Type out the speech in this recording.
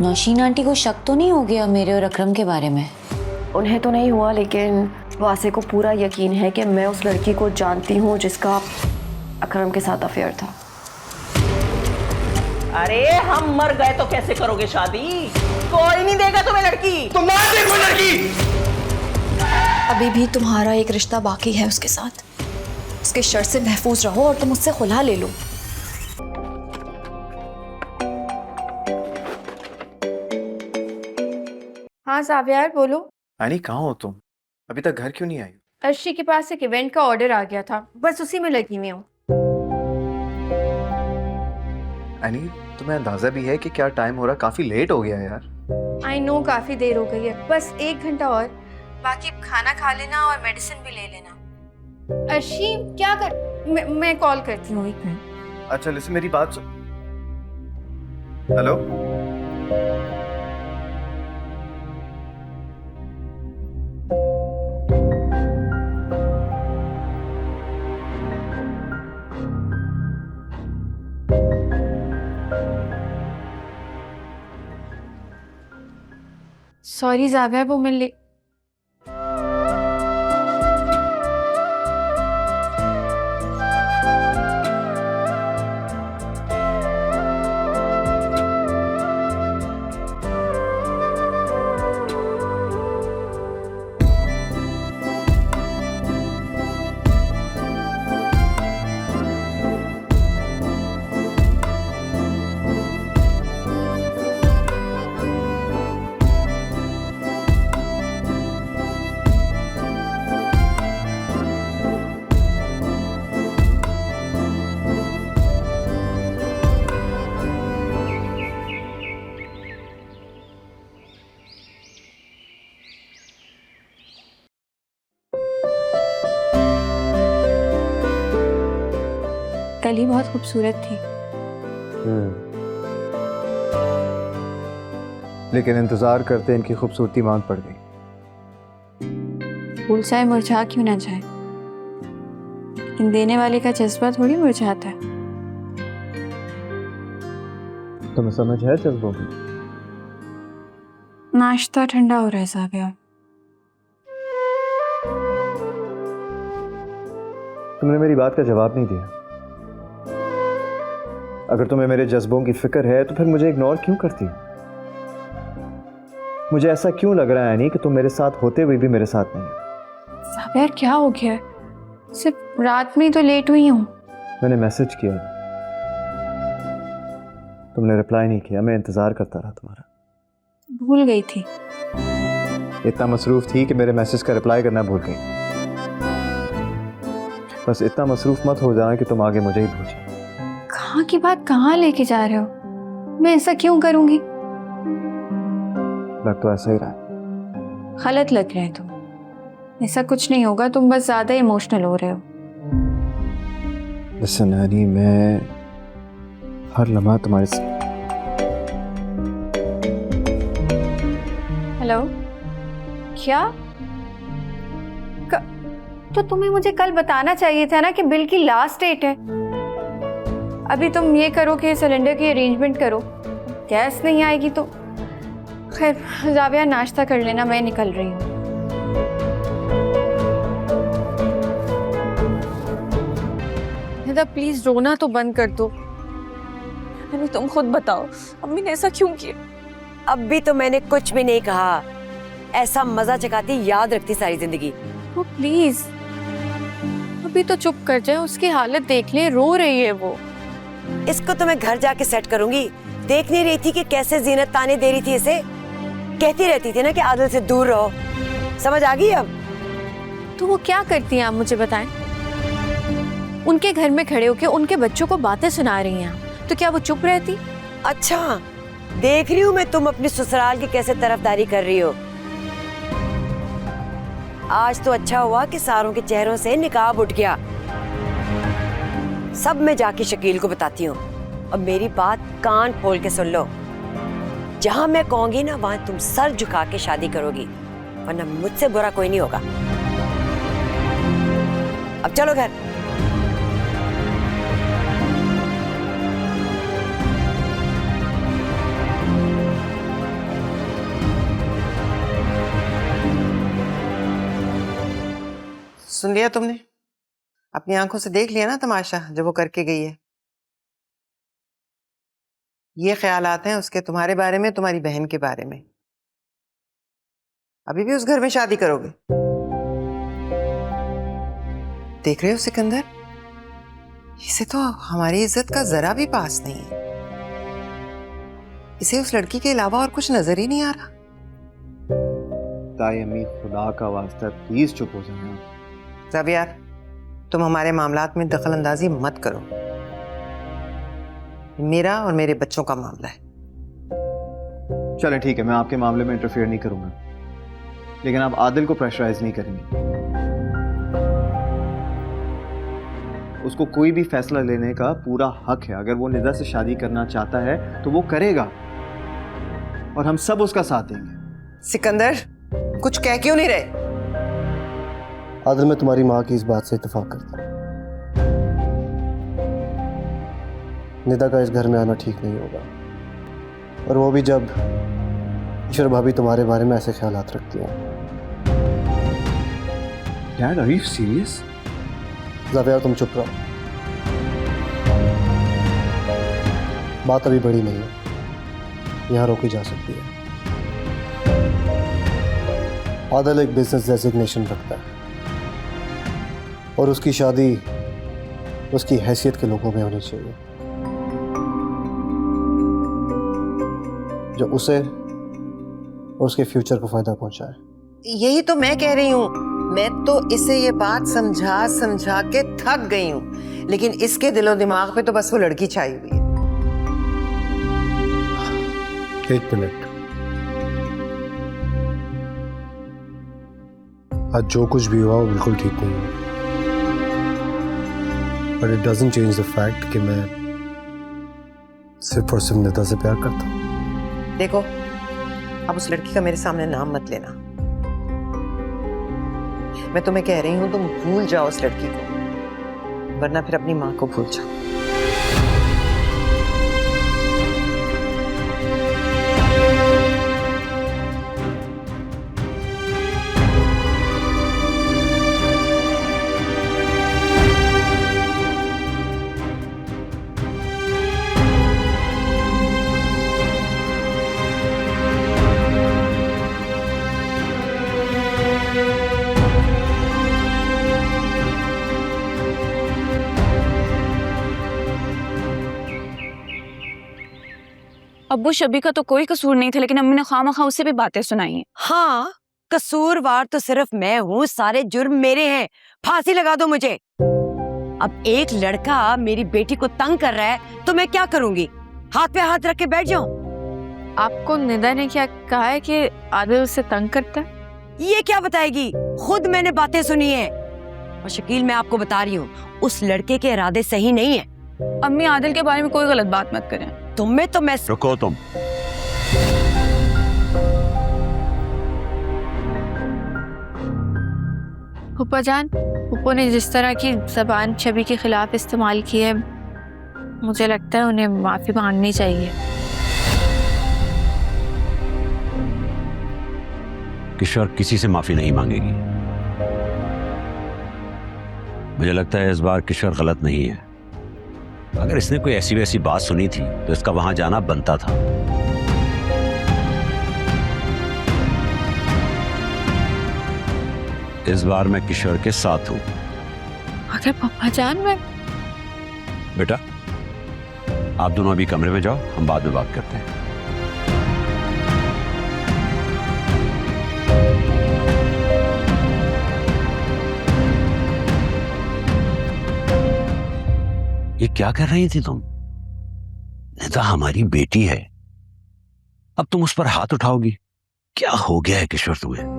Nausheen aunty को शक तो नहीं हो गया मेरे और अकरम के बारे में? उन्हें तो नहीं हुआ, लेकिन वासे को पूरा यकीन है कि मैं उस लड़की को जानती हूँ जिसका अकरम के साथ अफेयर था। अरे हम मर गए तो कैसे करोगे शादी? कोई नहीं देगा तुम्हें लड़की। तुम ना देखो लड़की। अभी भी तुम्हारा एक रिश्ता बाकी है उसके साथ। उसके शर से महफूज रहो और तुम उससे खुला ले लो। हाँ साबियार बोलो। यानी कहाँ हो तुम? अभी तक घर क्यों नहीं आई? अर्शी के पास एक इवेंट का ऑर्डर आ गया था, बस उसी में लगी हुई हूँ। यानी तुम्हें अंदाजा भी है कि क्या टाइम हो रहा? काफी लेट हो गया यार। आई नो काफी देर हो गई है, बस 1 घंटा और, बाकी खाना खा लेना और मेडिसिन भी ले लेना। अर्शी क्या कर, मैं कॉल करती हूँ 1 मिनट। अच्छा लिसन, मेरी बात सुन। हेलो, सॉरी ज़ाबिया, वो मैं ले कली बहुत खूबसूरत थी। लेकिन इंतजार करते इनकी खूबसूरती मांग पड़ गई। फूल चाहे मुरझा क्यों ना जाए, लेकिन देने वाले का जज्बा थोड़ी मुरझाता है। तुम्हें समझ है जज्बों की? नाश्ता ठंडा हो रहा है ज़ाबिया। तुमने मेरी बात का जवाब नहीं दिया। अगर तुम्हें मेरे जज्बों की फिक्र है तो फिर मुझे इग्नोर क्यों करती हो? मुझे ऐसा क्यों लग रहा है यानी कि तुम मेरे साथ होते हुए भी मेरे साथ नहीं हो? ज़ाबिया क्या हो गया है? सिर्फ रात में ही तो लेट हुई हूँ। मैंने मैसेज किया, तुमने रिप्लाई नहीं किया। मैं इंतजार करता रहा तुम्हारा। भूल गई थी। इतना मसरूफ थी कि मेरे मैसेज का रिप्लाई करना भूल गई। बस इतना मसरूफ मत हो जाना कि तुम आगे मुझे ही भूल जाओ। कहाँ की बात कहाँ लेके जा रहे हो? मैं ऐसा क्यों करूंगी? लग तो ऐसा ही रहा है। गलत लग रहे हैं तुम। ऐसा कुछ नहीं होगा, तुम बस ज्यादा इमोशनल हो रहे हो। लिसन हनी, मैं हर लम्हा तुम्हारे साथ। हेलो, क्या तो तुम्हें मुझे कल बताना चाहिए था ना कि बिल की लास्ट डेट है। अभी तुम ये करो कि सिलेंडर की अरेंजमेंट करो, गैस नहीं आएगी तो खैर। ज़ाबिया नाश्ता कर लेना, मैं निकल रही हूँ। निदा प्लीज रोना तो बंद कर दो। अरे तुम खुद बताओ, अम्मी ने ऐसा क्यों किया? अब भी तो मैंने कुछ भी नहीं कहा। ऐसा मजा चकाती याद रखती सारी जिंदगी। तो प्लीज अभी तो चुप कर जाए, उसकी हालत देख ले, रो रही है वो। इसको तो मैं घर जाके सेट करूंगी। देख नहीं रही थी कि कैसे जीनत ताने दे रही थी इसे? कहती रहती थी ना कि आदिल से दूर रहो। समझ आ गई अब? तो वो क्या करती हैं आप मुझे बताएं? उनके घर में खड़े होके उनके बच्चों को बातें सुना रही हैं, तो क्या वो चुप रहती? अच्छा, देख रही हूँ मैं तुम अपनी ससुराल की कैसे तरफदारी कर रही हो। आज तो अच्छा हुआ कि सारों के चेहरों से निकाब उठ गया। सब मैं जाके शकील को बताती हूँ। अब मेरी बात कान खोल के सुन लो। जहां मैं कहूंगी ना वहां तुम सर झुका के शादी करोगी, वरना मुझसे बुरा कोई नहीं होगा। अब चलो घर। सुन लिया तुमने? अपनी आंखों से देख लिया ना तमाशा जो वो करके गई है। ये ख्यालात हैं उसके तुम्हारे बारे में, तुम्हारी बहन के बारे में। अभी भी उस घर में शादी करोगे? देख रहे हो सिकंदर, इसे तो हमारी इज्जत का जरा भी पास नहीं है। इसे उस लड़की के अलावा और कुछ नजर ही नहीं आ रहा। ताई अम्मी, खुदा का वास्ता प्लीज चुप हो जाना। ज़ावियार, तुम हमारे मामलात में दखल अंदाजी मत करो। मेरा और मेरे बच्चों का मामला है। चलें ठीक है, मैं आपके मामले में इंटरफेयर नहीं करूंगा, लेकिन आप आदिल को प्रेशराइज नहीं करेंगे। उसको कोई भी फैसला लेने का पूरा हक है। अगर वो निदा से शादी करना चाहता है तो वो करेगा, और हम सब उसका साथ देंगे। सिकंदर, कुछ कह क्यों नहीं रहे? आदिल, मैं तुम्हारी माँ की इस बात से इत्तेफाक करता हूँ। निदा का इस घर में आना ठीक नहीं होगा, और वो भी जब ईश्वर भाभी तुम्हारे बारे में ऐसे ख्यालात रखती हैं। Dad, are you serious? Zaviya, तुम चुप रहो। बात अभी बड़ी नहीं है, यहाँ रोकी जा सकती है। आदिल एक बिजनेस डेजिग्नेशन रखता है, और उसकी शादी उसकी हैसियत के लोगों में होनी चाहिए, जो उसे और उसके फ्यूचर को फायदा पहुंचाए। यही तो मैं कह रही हूँ। मैं तो इसे ये बात समझा समझा के थक गई हूँ, लेकिन इसके दिलो दिमाग पे तो बस वो लड़की छाई हुई है। एक मिनट, आज जो कुछ भी हुआ वो बिल्कुल ठीक नहीं है, but it doesn't change the fact कि मैं सिर्फ और सिर्फ निदा से प्यार करता हूँ। देखो, अब उस लड़की का मेरे सामने नाम मत लेना। मैं तुम्हें कह रही हूँ, तुम भूल जाओ उस लड़की को, वरना फिर अपनी माँ को भूल जाओ। अब्बू, शबी का तो कोई कसूर नहीं था, लेकिन अम्मी ने खामखा उसे भी बातें सुनाई हैं। हाँ, कसूरवार तो सिर्फ मैं हूँ, सारे जुर्म मेरे हैं। फांसी लगा दो मुझे। अब एक लड़का मेरी बेटी को तंग कर रहा है तो मैं क्या करूंगी? हाथ पे हाथ रख के बैठ जाऊं? आपको निदा ने क्या कहा है कि आदिल उसे तंग करता है? ये क्या बताएगी? खुद मैंने बातें सुनी है। और शकील, मैं आपको बता रही हूँ, उस लड़के के इरादे सही नहीं है। अम्मी, आदिल के बारे में कोई गलत बात मत करें। तुम्हें तो मैं रुको तुम। फूफा जान, फूफो ने जिस तरह की ज़बान छवि के खिलाफ इस्तेमाल की है, मुझे लगता है उन्हें माफ़ी मांगनी चाहिए। किशोर किसी से माफी नहीं मांगेगी। मुझे लगता है इस बार किशोर गलत नहीं है। अगर इसने कोई ऐसी वैसी बात सुनी थी तो इसका वहां जाना बनता था। इस बार मैं किशोर के साथ हूं। अगर पापा जान, मैं बेटा, आप दोनों अभी कमरे में जाओ, हम बाद में बात करते हैं। ये क्या कर रही थी तुम? निदा हमारी बेटी है, अब तुम उस पर हाथ उठाओगी? क्या हो गया है किशोर तुम्हें?